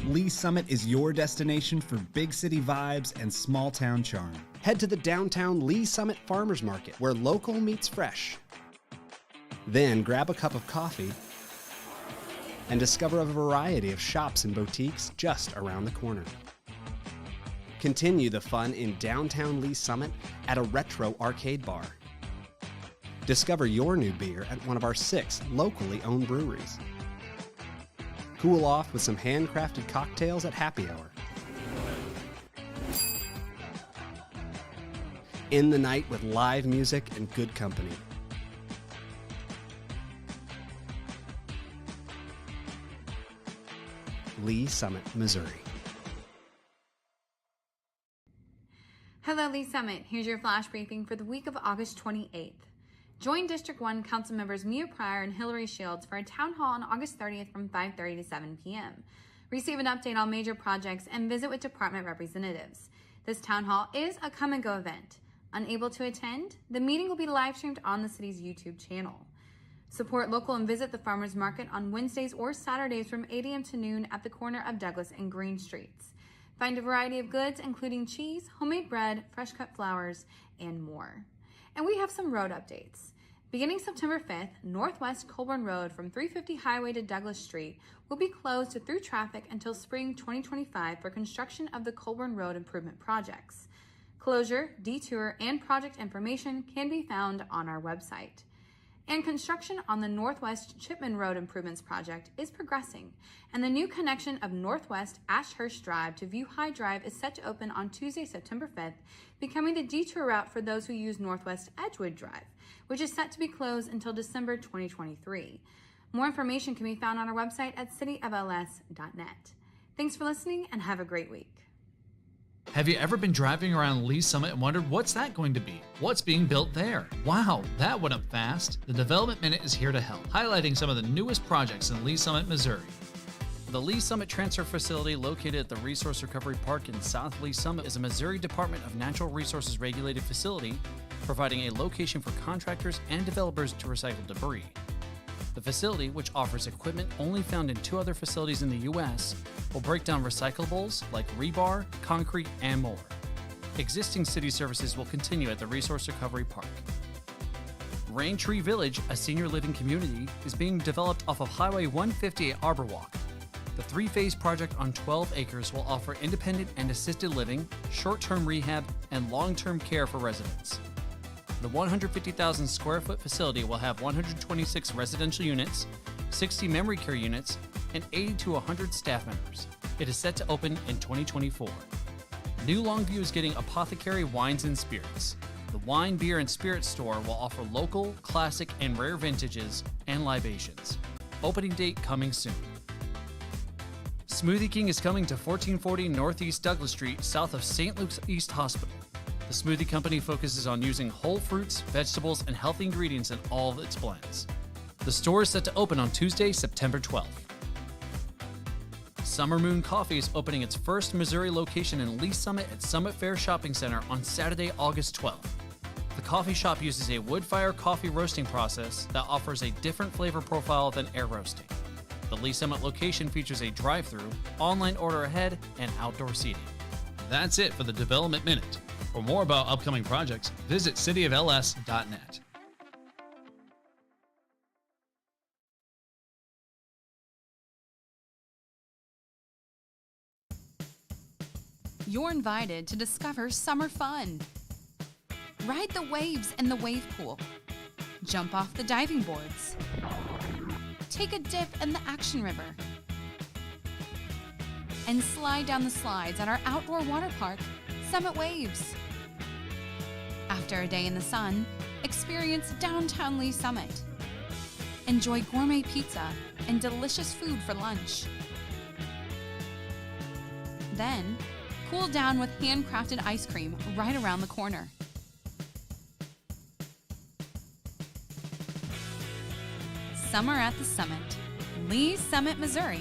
Lee Summit is your destination for big city vibes and small town charm. Head to the downtown Lee Summit Farmers Market, where local meets fresh. Then grab a cup of coffee and discover a variety of shops and boutiques just around the corner. Continue the fun in downtown Lee Summit at a retro arcade bar. Discover your new beer at one of our 6 locally owned breweries. Cool off with some handcrafted cocktails at happy hour. End the night with live music and good company. Lee Summit, Missouri. Hello, Lee Summit. Here's your flash briefing for the week of August 28th. Join District 1 Council members Mia Pryor and Hillary Shields for a town hall on August 30th from 5:30 to 7 p.m. Receive an update on major projects and visit with department representatives. This town hall is a come-and-go event. Unable to attend? The meeting will be live streamed on the city's YouTube channel. Support local and visit the farmers market on Wednesdays or Saturdays from 8 a.m. to noon at the corner of Douglas and Green Streets. Find a variety of goods, including cheese, homemade bread, fresh cut flowers, and more. And we have some road updates. Beginning September 5th, Northwest Colburn Road from 350 Highway to Douglas Street will be closed to through traffic until spring 2025 for construction of the Colburn Road improvement projects. Closure, detour, and project information can be found on our website. And construction on the Northwest Chipman Road Improvements Project is progressing, and the new connection of Northwest Ashurst Drive to View High Drive is set to open on Tuesday, September 5th, becoming the detour route for those who use Northwest Edgewood Drive, which is set to be closed until December 2023. More information can be found on our website at cityofls.net. Thanks for listening and have a great week. Have you ever been driving around Lee Summit and wondered what's that going to be? What's being built there? Wow, that went up fast. The Development Minute is here to help, highlighting some of the newest projects in Lee Summit, Missouri. The Lee Summit Transfer Facility, located at the Resource Recovery Park in South Lee Summit, is a Missouri Department of Natural Resources regulated facility, providing a location for contractors and developers to recycle debris. The facility, which offers equipment only found in 2 other facilities in the U.S., will break down recyclables like rebar, concrete, and more. Existing city services will continue at the Resource Recovery Park. Rain Tree Village, a senior living community, is being developed off of Highway 150 at Arbor Walk. The 3-phase project on 12 acres will offer independent and assisted living, short-term rehab, and long-term care for residents. The 150,000 square foot facility will have 126 residential units, 60 memory care units, and 80 to 100 staff members. It is set to open in 2024. New Longview is getting Apothecary Wines and Spirits. The wine, beer, and spirits store will offer local, classic, and rare vintages and libations. Opening date coming soon. Smoothie King is coming to 1440 Northeast Douglas Street, south of St. Luke's East Hospital. The smoothie company focuses on using whole fruits, vegetables, and healthy ingredients in all of its blends. The store is set to open on Tuesday, September 12th. Summer Moon Coffee is opening its first Missouri location in Lee Summit at Summit Fair Shopping Center on Saturday, August 12th. The coffee shop uses a wood-fire coffee roasting process that offers a different flavor profile than air roasting. The Lee Summit location features a drive-thru, online order ahead, and outdoor seating. That's it for the Development Minute. For more about upcoming projects, visit cityofls.net. You're invited to discover summer fun. Ride the waves in the wave pool. Jump off the diving boards. Take a dip in the Action River. And slide down the slides at our outdoor water park, Summit Waves. After a day in the sun, experience downtown Lee Summit. Enjoy gourmet pizza and delicious food for lunch. Then, cool down with handcrafted ice cream right around the corner. Summer at the Summit, Lee Summit, Missouri.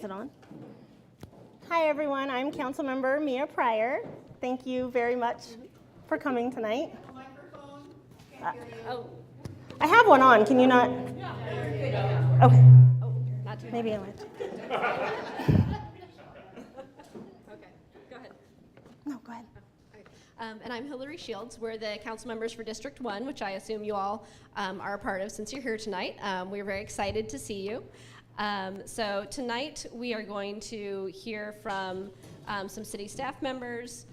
it on? Hi, everyone. I'm Councilmember Mia Pryor. Thank you very much for coming tonight. I have one on. Can you not? Okay. Maybe I went. Okay, go ahead. No, go ahead. And I'm Hillary Shields. We're the council members for District 1, which I assume you all are a part of since you're here tonight. We're very excited to see you. So tonight we are going to hear from some city staff members,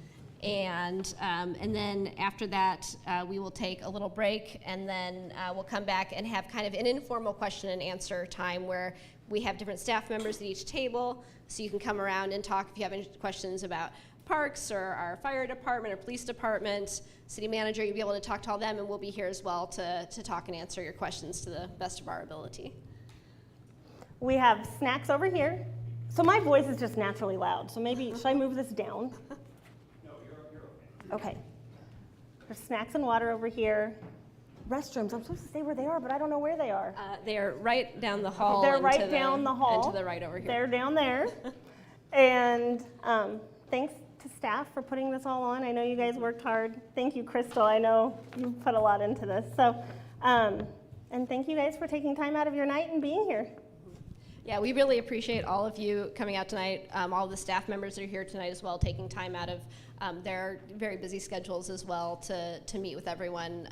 and then after that we will take a little break, and then we'll come back and have kind of an informal question and answer time where we have different staff members at each table, so you can come around and talk if you have any questions about parks or our fire department or police department, city manager. You'll be able to talk to all them, and we'll be here as well to talk and answer your questions to the best of our ability. We have snacks over here. So my voice is just naturally loud, so maybe, should I move this down? No, you're okay. Okay. There's snacks and water over here. Restrooms, I'm supposed to stay where they are, but I don't know where they are. They are right down the hall. They're and right down the hall. And to the right over here. They're down there. And thanks to staff for putting this all on. I know you guys worked hard. Thank you, Crystal. I know you put a lot into this. So, and thank you guys for taking time out of your night and being here. Yeah, we really appreciate all of you coming out tonight, all of the staff members that are here tonight as well, taking time out of their very busy schedules as well to meet with everyone.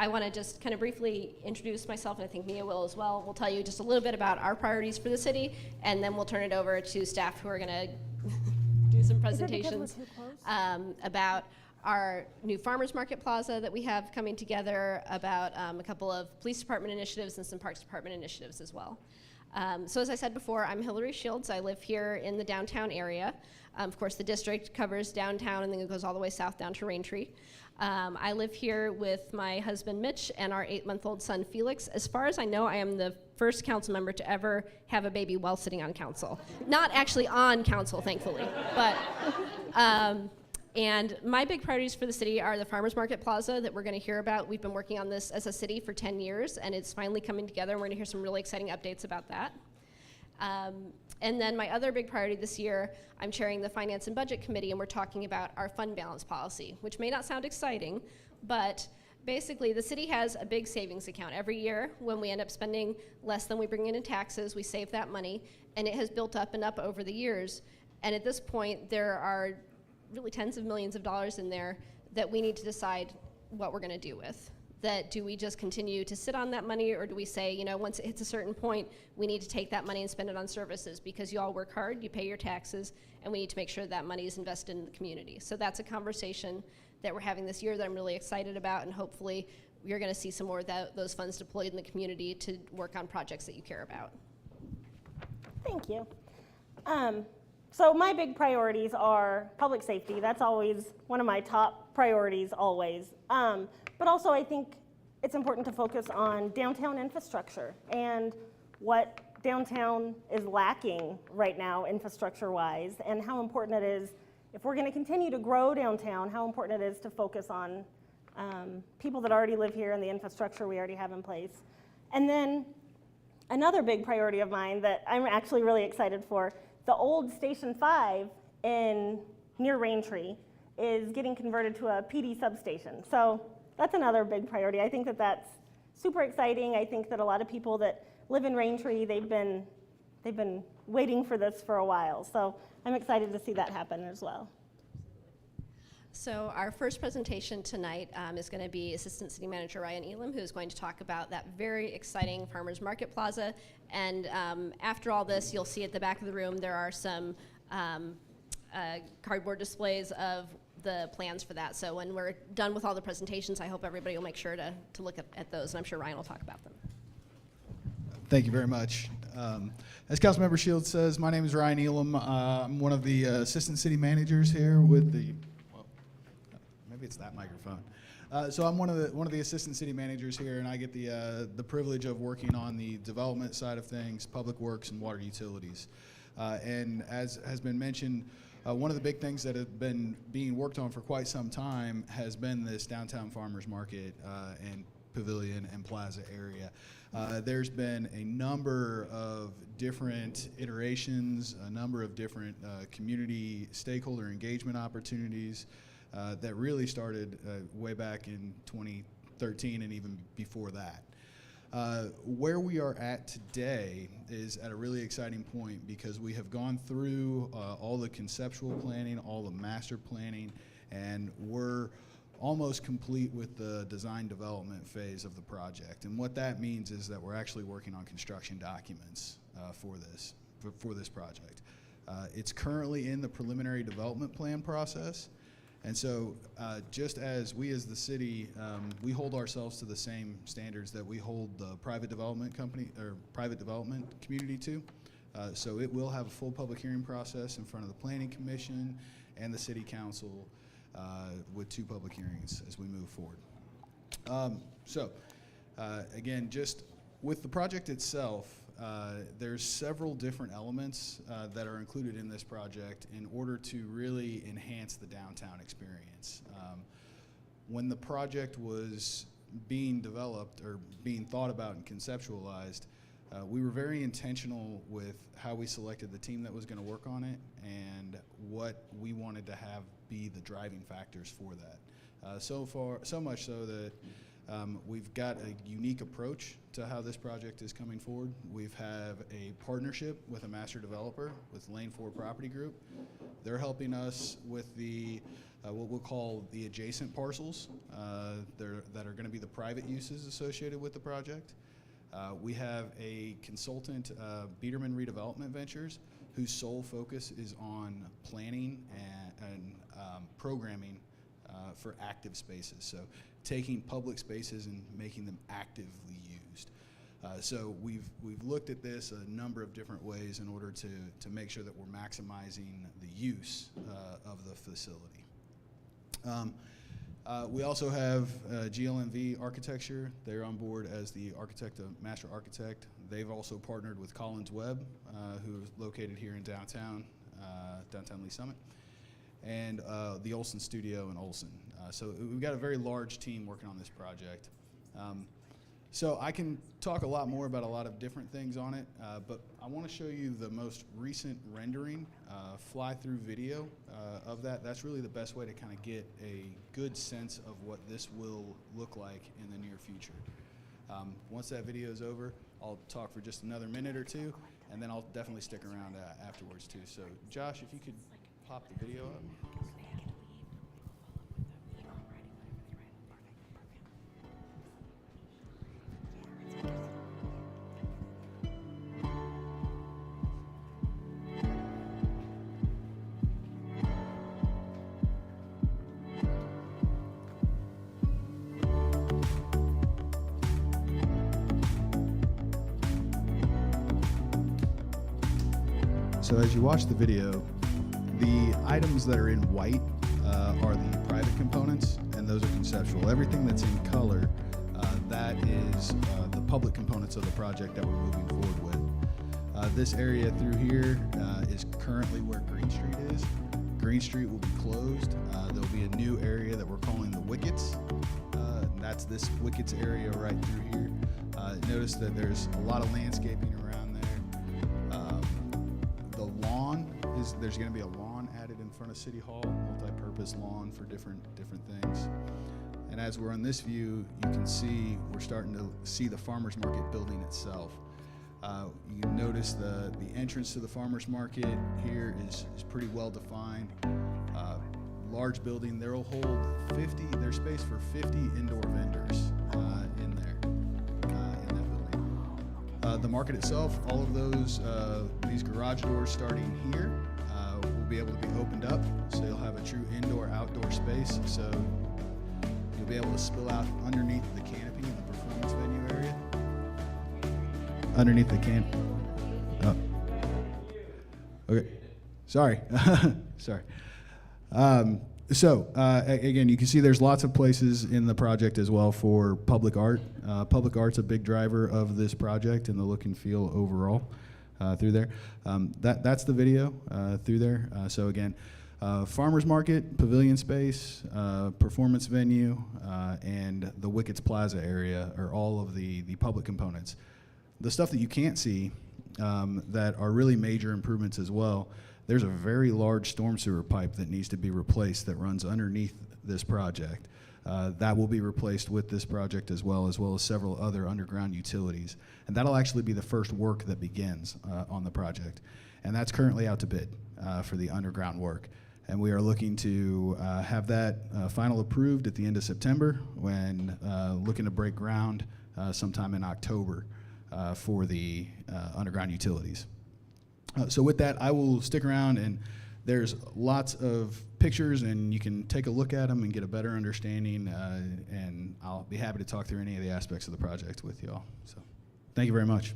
I want to just kind of briefly introduce myself, and I think Mia will as well. We'll tell you just a little bit about our priorities for the city, and then we'll turn it over to staff who are going to do some presentations about our new farmers market plaza that we have coming together, about a couple of police department initiatives and some parks department initiatives as well. So as I said before, I'm Hillary Shields. I live here in the downtown area. Of course, the district covers downtown, and then it goes all the way south down to Raintree. I live here with my husband Mitch and our 8-month-old son Felix. As far as I know, I am the first council member to ever have a baby while sitting on council. Not actually on council, thankfully, but and my big priorities for the city are the Farmers Market Plaza that we're going to hear about. We've been working on this as a city for 10 years, and it's finally coming together, and we're going to hear some really exciting updates about that. And then my other big priority this year, I'm chairing the Finance and Budget Committee, and we're talking about our fund balance policy, which may not sound exciting, but basically the city has a big savings account. Every year when we end up spending less than we bring in taxes, we save that money, and it has built up and up over the years. And at this point, there are really tens of millions of dollars in there that we need to decide what we're going to do with. That do we just continue to sit on that money, or do we say, you know, once it hits a certain point, we need to take that money and spend it on services, because you all work hard, you pay your taxes, and we need to make sure that money is invested in the community. So that's a conversation that we're having this year that I'm really excited about, and hopefully you're going to see some more of those funds deployed in the community to work on projects that you care about. Thank you. So my big priorities are public safety. That's always one of my top priorities, always. But also I think it's important to focus on downtown infrastructure and what downtown is lacking right now infrastructure-wise, and how important it is, if we're going to continue to grow downtown, how important it is to focus on people that already live here and the infrastructure we already have in place. And then another big priority of mine that I'm actually really excited for, the old Station 5 near Raintree is getting converted to a PD substation. So that's another big priority. I think that that's super exciting. I think that a lot of people that live in Raintree, they've been waiting for this for a while. So I'm excited to see that happen as well. So our first presentation tonight is going to be Assistant City Manager Ryan Elam, who is going to talk about that very exciting Farmers Market Plaza. And after all this, you'll see at the back of the room there are some cardboard displays of the plans for that. So when we're done with all the presentations, I hope everybody will make sure to look at those, and I'm sure Ryan will talk about them. Thank you very much. As Councilmember Shields says, my name is Ryan Elam. I'm one of the Assistant City Managers here with the, well, maybe it's that microphone. So I'm one of the Assistant City Managers here, and I get the privilege of working on the development side of things, public works, and water utilities. And as has been mentioned, one of the big things that have been being worked on for quite some time has been this downtown farmers market, and pavilion and plaza area. There's been a number of different iterations, a number of different community stakeholder engagement opportunities that really started way back in 2013 and even before that. Where we are at today is at a really exciting point because we have gone through all the conceptual planning, all the master planning, and we're almost complete with the design development phase of the project. And what that means is that we're actually working on construction documents for this project. It's currently in the preliminary development plan process. And so just as we as the city, we hold ourselves to the same standards that we hold the private development company or private development community to. So it will have a full public hearing process in front of the Planning Commission and the City Council with 2 public hearings as we move forward. Again, just with the project itself, there's several different elements that are included in this project in order to really enhance the downtown experience. When the project was being developed or being thought about and conceptualized, we were very intentional with how we selected the team that was going to work on it and what we wanted to have be the driving factors for that. So much so that we've got a unique approach to how this project is coming forward. We have a partnership with a master developer, with Lane 4 Property Group. They're helping us with the what we'll call the adjacent parcels that are going to be the private uses associated with the project. We have a consultant, Biederman Redevelopment Ventures, whose sole focus is on planning and programming for active spaces. So taking public spaces and making them actively used. So we've looked at this a number of different ways in order to make sure that we're maximizing the use of the facility. We also have GLMV Architecture. They're on board as the master architect. They've also partnered with Collins Webb, who is located here in downtown Lee Summit, and the Olson Studio in Olson. So we've got a very large team working on this project. So I can talk a lot more about a lot of different things on it, but I want to show you the most recent rendering, fly-through video of that. That's really the best way to kind of get a good sense of what this will look like in the near future. Once that video is over, I'll talk for just another minute or two, and then I'll definitely stick around afterwards too. So Josh, if you could pop the video up. So as you watch the video, the items that are in white are the private components, and those are conceptual. Everything that's in color, that is the public components of the project that we're moving forward with. This area through here is currently where Green Street is. Green Street will be closed. There'll be a new area that we're calling the Wickets. That's this Wickets area right through here. Notice that there's a lot of landscaping around there. The lawn there's going to be a lawn added in front of City Hall, multi-purpose lawn for different things. And as we're on this view, you can see we're starting to see the farmers market building itself. You can notice the entrance to the farmers market here is pretty well defined. Large building. There will hold there's space for 50 indoor vendors in there, in that building. The market itself, all of these garage doors starting here will be able to be opened up, so you'll have a true indoor-outdoor space. So you'll be able to spill out underneath the canopy in the performance venue area. Underneath the canopy. Oh. Okay. Sorry. Sorry. Again, you can see there's lots of places in the project as well for public art. Public art's a big driver of this project and the look and feel overall through there. That's the video through there. So again, Farmers market, pavilion space, performance venue, and the Wickets Plaza area are all of the public components. The stuff that you can't see that are really major improvements as well, there's a very large storm sewer pipe that needs to be replaced that runs underneath this project. That will be replaced with this project as well as several other underground utilities. And that'll actually be the first work that begins on the project. And that's currently out to bid for the underground work. And we are looking to have that final approved at the end of September, when looking to break ground sometime in October for the underground utilities. So with that, I will stick around, and there's lots of pictures, and you can take a look at them and get a better understanding, and I'll be happy to talk through any of the aspects of the project with y'all. So thank you very much.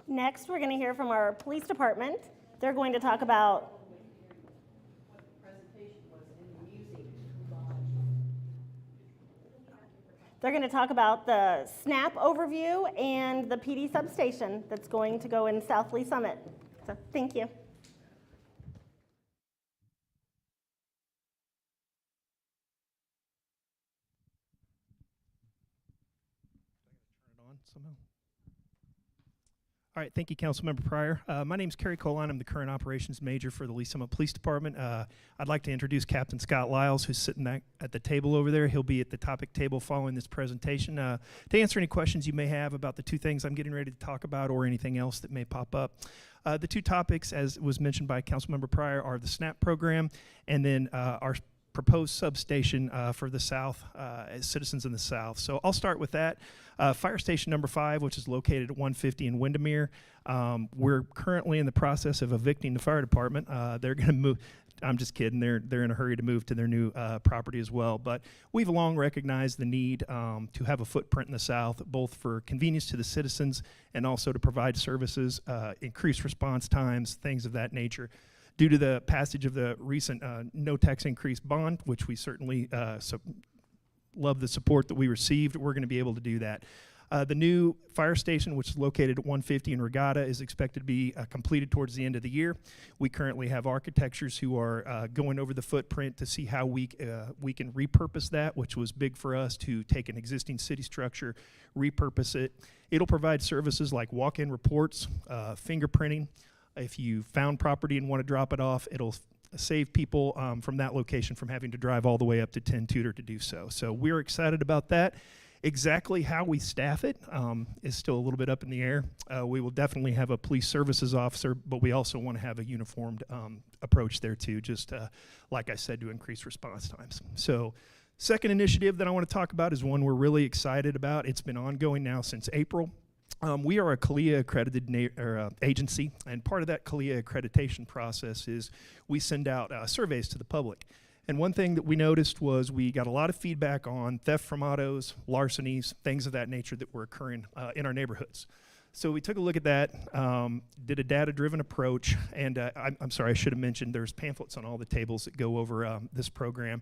Next, we're going to hear from our police department. They're going to talk about the SNAP overview and the PD substation that's going to go in South Lee Summit. So thank you. All right, thank you, Councilmember Pryor. My name is Kerry Colon. I'm the current operations major for the Lee Summit Police Department. I'd like to introduce Captain Scott Lyles, who's sitting at the table over there. He'll be at the topic table following this presentation to answer any questions you may have about the two things I'm getting ready to talk about, or anything else that may pop up. The two topics, as was mentioned by Councilmember Pryor, are the SNAP program and then our proposed substation for the South, citizens in the South. So I'll start with that. Fire station number 5, which is located at 150 in Windermere. We're currently in the process of evicting the fire department. They're going to move. I'm just kidding. They're in a hurry to move to their new property as well. But we've long recognized the need to have a footprint in the South, both for convenience to the citizens and also to provide services, increase response times, things of that nature. Due to the passage of the recent no tax increase bond, which we certainly love the support that we received, we're going to be able to do that. The new fire station, which is located at 150 in Regatta, is expected to be completed towards the end of the year. We currently have architects who are going over the footprint to see how we can repurpose that, which was big for us, to take an existing city structure, repurpose it. It'll provide services like walk-in reports, fingerprinting. If you found property and want to drop it off, it'll save people from that location from having to drive all the way up to 10 Tudor to do so. So we're excited about that. Exactly how we staff it is still a little bit up in the air. We will definitely have a police services officer, but we also want to have a uniformed approach there too, just like I said, to increase response times. So second initiative that I want to talk about is one we're really excited about. It's been ongoing now since April. We are a CALEA accredited agency, and part of that CALEA accreditation process is we send out surveys to the public. And one thing that we noticed was we got a lot of feedback on theft from autos, larcenies, things of that nature that were occurring in our neighborhoods. So we took a look at that, did a data-driven approach, and I'm sorry, I should have mentioned there's pamphlets on all the tables that go over this program.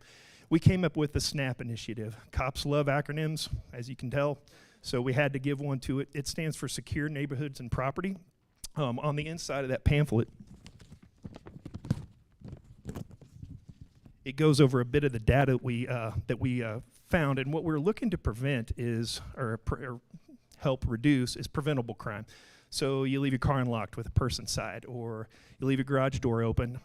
We came up with the SNAP initiative. Cops love acronyms, as you can tell. So we had to give one to it. It stands for Secure Neighborhoods and Property. On the inside of that pamphlet, it goes over a bit of the data that we found, and what we're looking to prevent is, or help reduce, is preventable crime. So you leave your car unlocked with a person inside, or you leave your garage door open,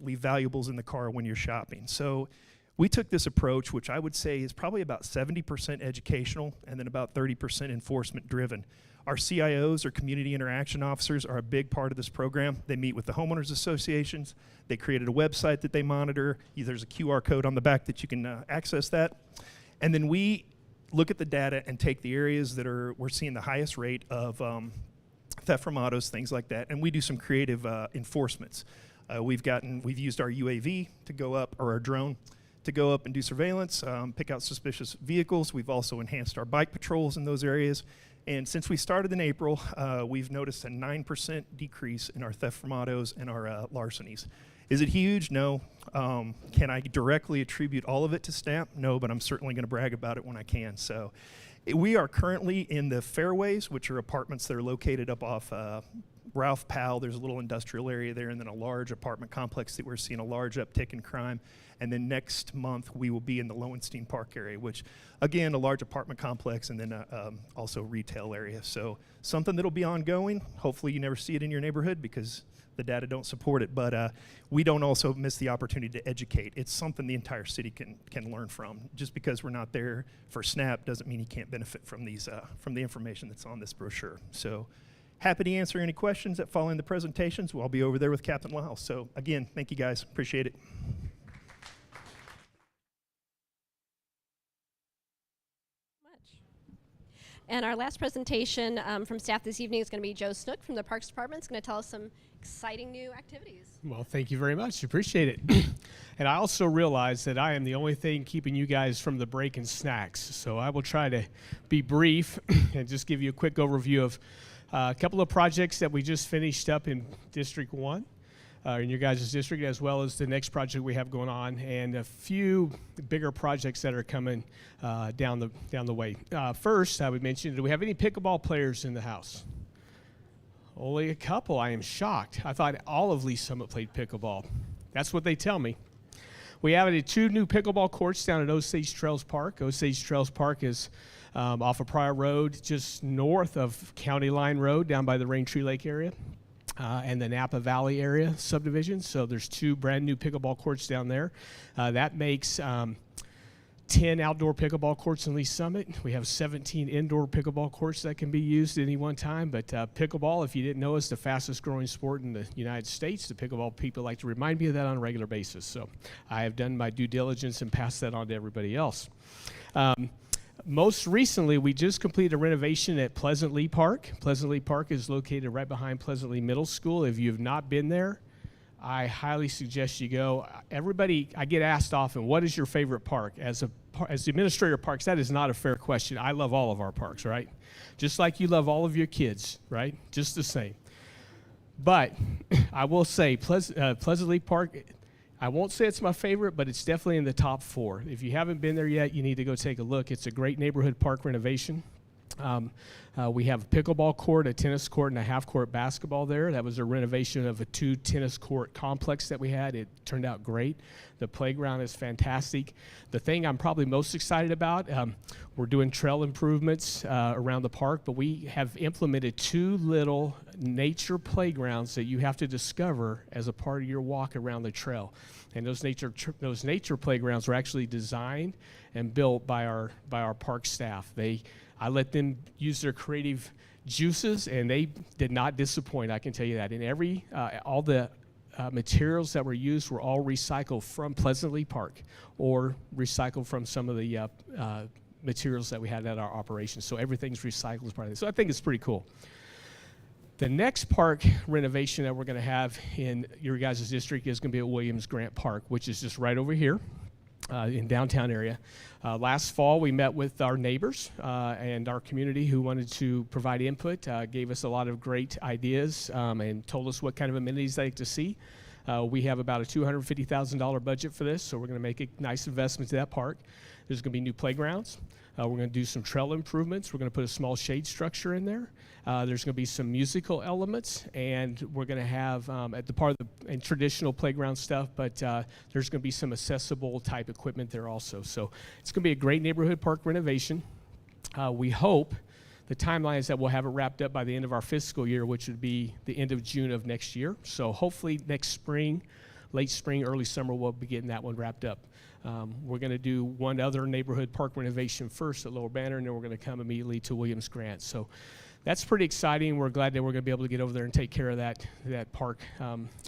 leave valuables in the car when you're shopping. So we took this approach, which I would say is probably about 70% educational and then about 30% enforcement driven. Our CIOs, or community interaction officers, are a big part of this program. They meet with the homeowners associations. They created a website that they monitor. There's a QR code on the back that you can access that. And then we look at the data and take the areas that we're seeing the highest rate of theft from autos, things like that, and we do some creative enforcements. We've used our UAV to go up, or our drone, to go up and do surveillance, pick out suspicious vehicles. We've also enhanced our bike patrols in those areas. And since we started in April, we've noticed a 9% decrease in our theft from autos and our larcenies. Is it huge? No. Can I directly attribute all of it to SNAP? No, but I'm certainly going to brag about it when I can. So we are currently in the fairways, which are apartments that are located up off Ralph Powell. There's a little industrial area there, and then a large apartment complex that we're seeing a large uptick in crime. And then next month, we will be in the Lowenstein Park area, which, again, a large apartment complex, and then also retail area. So something that'll be ongoing. Hopefully you never see it in your neighborhood because the data don't support it, but we don't also miss the opportunity to educate. It's something the entire city can learn from. Just because we're not there for SNAP doesn't mean you can't benefit from these from the information that's on this brochure. So happy to answer any questions that fall in the presentations. I'll be over there with Captain Lyles. So again, thank you guys, appreciate it. And our last presentation from staff this evening is going to be Joe Snook from the Parks Department. It's going to tell us some exciting new activities. Well, thank you very much. Appreciate it. And I also realize that I am the only thing keeping you guys from the break and snacks. So I will try to be brief and just give you a quick overview of a couple of projects that we just finished up in District 1. In your guys' district, as well as the next project we have going on, and a few bigger projects that are coming down the way. First, I would mention, do we have any pickleball players in the house? Only a couple. I am shocked. I thought all of Lee Summit played pickleball. That's what they tell me. We added 2 new pickleball courts down at Osage Trails Park. Osage Trails Park is off of Pryor Road, just north of County Line Road, down by the Raintree Lake area. And the Napa Valley area subdivision. So there's 2 brand new pickleball courts down there. That makes 10 outdoor pickleball courts in Lee Summit. We have 17 indoor pickleball courts that can be used at any one time. But pickleball, if you didn't know, is the fastest growing sport in the United States. The pickleball people like to remind me of that on a regular basis. So I have done my due diligence and passed that on to everybody else. Most recently, we just completed a renovation at Pleasant Lee Park. Pleasant Lee Park is located right behind Pleasant Lee Middle School. If you have not been there, I highly suggest you go. Everybody, I get asked often, what is your favorite park? As the administrator of parks, that is not a fair question. I love all of our parks, right? Just like you love all of your kids, right? Just the same. But I will say, Pleasant Lee Park, I won't say it's my favorite, but it's definitely in the top 4. If you haven't been there yet, you need to go take a look. It's a great neighborhood park renovation. We have a pickleball court, a tennis court, and a half-court basketball there. That was a renovation of a 2 tennis court complex that we had. It turned out great. The playground is fantastic. The thing I'm probably most excited about, we're doing trail improvements around the park, but we have implemented 2 little nature playgrounds that you have to discover as a part of your walk around the trail. And those nature playgrounds were actually designed and built by our park staff. I let them use their creative juices, and they did not disappoint, I can tell you that. And all the materials that were used were all recycled from Pleasant Lee Park or recycled from some of the materials that we had at our operation. So everything's recycled as part of this. So I think it's pretty cool. The next park renovation that we're going to have in your guys' district is going to be at Williams Grant Park, which is just right over here. In downtown area. Last fall, we met with our neighbors and our community who wanted to provide input, gave us a lot of great ideas, and told us what kind of amenities they'd like to see. We have about a $250,000 budget for this, so we're going to make a nice investment to that park. There's going to be new playgrounds. We're going to do some trail improvements. We're going to put a small shade structure in there. There's going to be some musical elements, and we're going to have at the part of the traditional playground stuff, but there's going to be some accessible type equipment there also. So it's going to be a great neighborhood park renovation. We hope the timeline is that we'll have it wrapped up by the end of our fiscal year, which would be the end of June of next year. So hopefully next spring, late spring, early summer, we'll be getting that one wrapped up. We're going to do one other neighborhood park renovation first at Lower Banner, and then we're going to come immediately to Williams Grant. So that's pretty exciting. We're glad that we're going to be able to get over there and take care of that park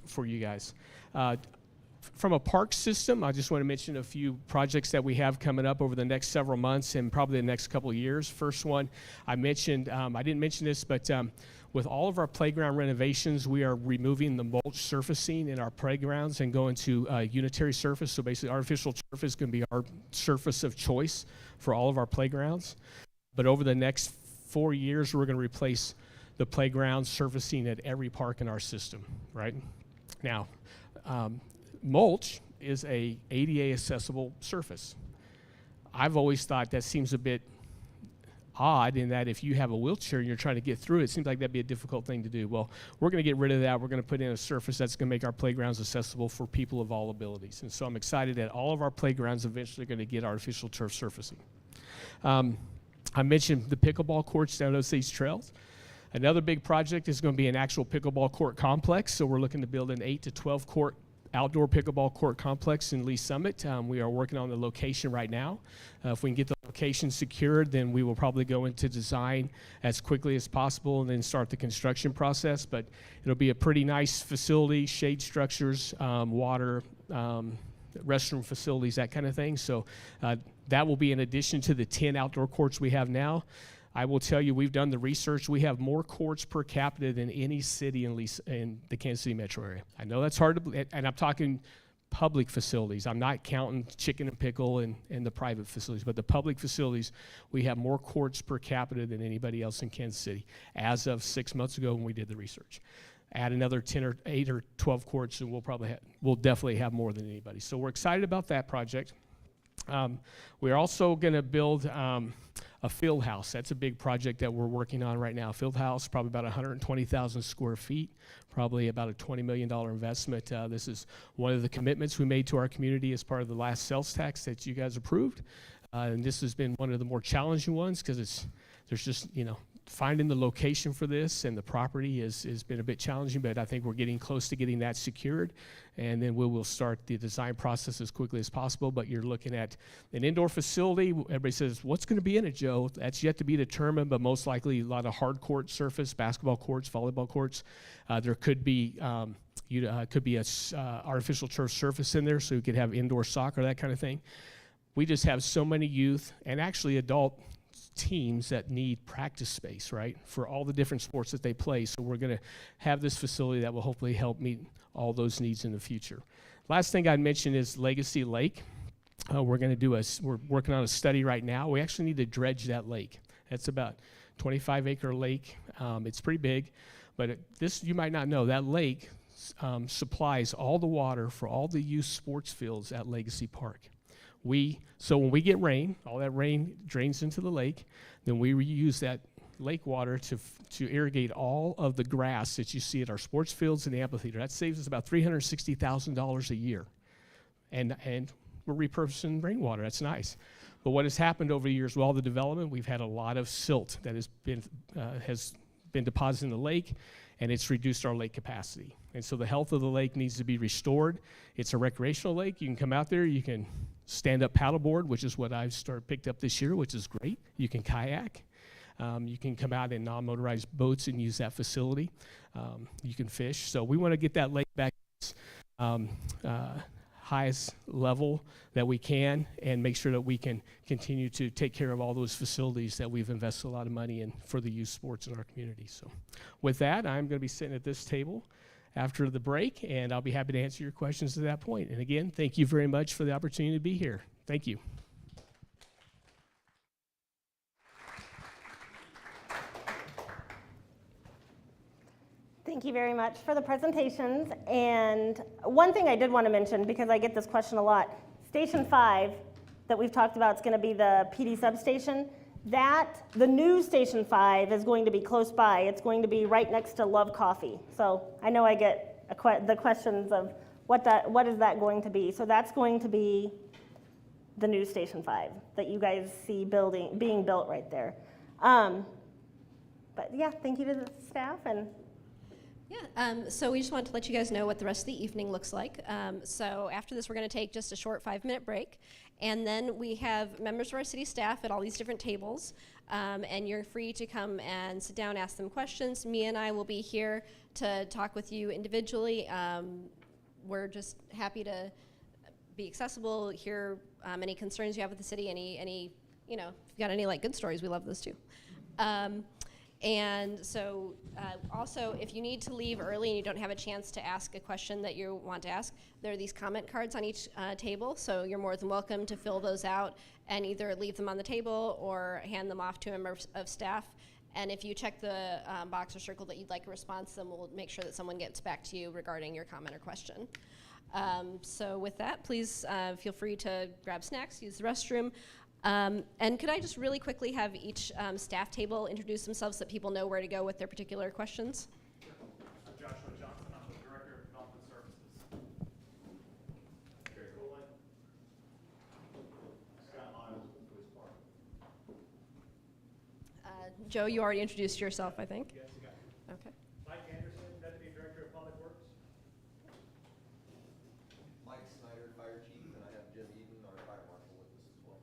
for you guys. From a park system, I just want to mention a few projects that we have coming up over the next several months and probably the next couple of years. First one, I mentioned, I didn't mention this, but with all of our playground renovations, we are removing the mulch surfacing in our playgrounds and going to unitary surface. So basically, artificial turf is going to be our surface of choice for all of our playgrounds. But over the next 4 years, we're going to replace the playground surfacing at every park in our system, right? Now, mulch is a ADA accessible surface. I've always thought that seems a bit odd in that if you have a wheelchair and you're trying to get through it seems like that'd be a difficult thing to do. Well, we're going to get rid of that. We're going to put in a surface that's going to make our playgrounds accessible for people of all abilities. And so I'm excited that all of our playgrounds eventually are going to get artificial turf surfacing. I mentioned the pickleball courts down Osage Trails. Another big project is going to be an actual pickleball court complex. So we're looking to build an 8 to 12 court outdoor pickleball court complex in Lee Summit. We are working on the location right now. If we can get the location secured, then we will probably go into design as quickly as possible and then start the construction process. But it'll be a pretty nice facility, shade structures, water, restroom facilities, that kind of thing. So that will be in addition to the 10 outdoor courts we have now. I will tell you, we've done the research. We have more courts per capita than any city in the Kansas City metro area. I know that's hard to believe, and I'm talking public facilities. I'm not counting chicken and pickle and the private facilities, but the public facilities, we have more courts per capita than anybody else in Kansas City as of 6 months ago when we did the research. Add another 10 or 8 or 12 courts, and we'll definitely have more than anybody. So we're excited about that project. We're also going to build a field house. That's a big project that we're working on right now. Field house, probably about 120,000 square feet, probably about a $20 million investment. This is one of the commitments we made to our community as part of the last sales tax that you guys approved. And this has been one of the more challenging ones because there's just, finding the location for this and the property has been a bit challenging, but I think we're getting close to getting that secured, and then we will start the design process as quickly as possible. But you're looking at an indoor facility. Everybody says, what's going to be in it, Joe? That's yet to be determined, but most likely a lot of hard court surface, basketball courts, volleyball courts. There could be artificial turf surface in there, so you could have indoor soccer, that kind of thing. We just have so many youth and actually adult teams that need practice space, right, for all the different sports that they play. So we're going to have this facility that will hopefully help meet all those needs in the future. Last thing I'd mention is Legacy Lake. We're working on a study right now. We actually need to dredge that lake. That's about 25-acre lake. It's pretty big, but you might not know, that lake supplies all the water for all the youth sports fields at Legacy Park. So when we get rain, all that rain drains into the lake, then we reuse that lake water to irrigate all of the grass that you see at our sports fields and the amphitheater. That saves us about $360,000 a year. And we're repurposing rainwater. That's nice. But what has happened over the years with all the development, we've had a lot of silt that has been deposited in the lake, and it's reduced our lake capacity. And so the health of the lake needs to be restored. It's a recreational lake. You can come out there, you can stand-up paddleboard, which is what I've picked up this year, which is great. You can kayak. You can come out in non-motorized boats and use that facility. You can fish. So we want to get that lake back highest level that we can and make sure that we can continue to take care of all those facilities that we've invested a lot of money in for the youth sports in our community. So with that, I'm going to be sitting at this table after the break, and I'll be happy to answer your questions at that point. And again, thank you very much for the opportunity to be here. Thank you. Thank you very much for the presentations. And one thing I did want to mention, because I get this question a lot, Station 5 that we've talked about is going to be the PD substation. The new Station 5 is going to be close by. It's going to be right next to Love Coffee. So I know I get the questions of what is that going to be. So that's going to be the new Station 5 that you guys see being built right there. But yeah, thank you to the staff. And yeah, so we just wanted to let you guys know what the rest of the evening looks like. So after this, we're going to take just a short 5-minute break. And then we have members of our city staff at all these different tables. And you're free to come and sit down, ask them questions. Me and I will be here to talk with you individually. We're just happy to be accessible, hear any concerns you have with the city, any if you've got any good stories, we love those too. And so also, if you need to leave early and you don't have a chance to ask a question that you want to ask, there are these comment cards on each table, so you're more than welcome to fill those out and either leave them on the table or hand them off to a member of staff. And if you check the box or circle that you'd like a response, then we'll make sure that someone gets back to you regarding your comment or question. So with that, please feel free to grab snacks, use the restroom. And could I just really quickly have each staff table introduce themselves so that people know where to go with their particular questions? I'm Joshua Johnson. I'm the Director of Development Services. Very cool. Scott Miles with the Police Department. Joe, you already introduced yourself, I think. Yes, you got it. Okay. Mike Anderson, Deputy Director of Public Works. Mike Snyder, Fire Chief, and I have Jim Eden, our Fire Marshal, with us as well.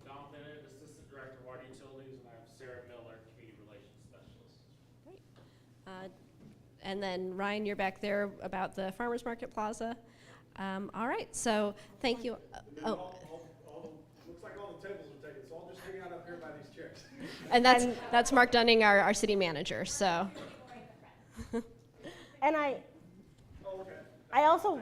Don Bennett, Assistant Director of Water Utilities, and I have Sarah Miller, Community Relations Specialist. Great. And then Ryan, you're back there about the Farmers Market Plaza. All right, so thank you. Looks like all the tables are taken, so I'll just hang out up here by these chairs. And that's Mark Dunning, our city manager. So. And I also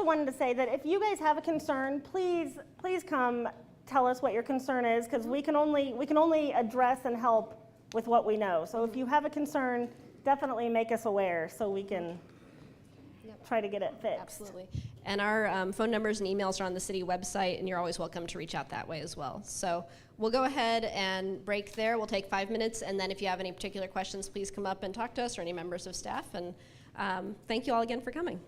wanted to say that if you guys have a concern, please come tell us what your concern is, because we can only address and help with what we know. So if you have a concern, definitely make us aware so we can try to get it fixed. Absolutely. And our phone numbers and emails are on the city website, and you're always welcome to reach out that way as well. So we'll go ahead and break there. We'll take 5 minutes, and then if you have any particular questions, please come up and talk to us or any members of staff. And thank you all again for coming.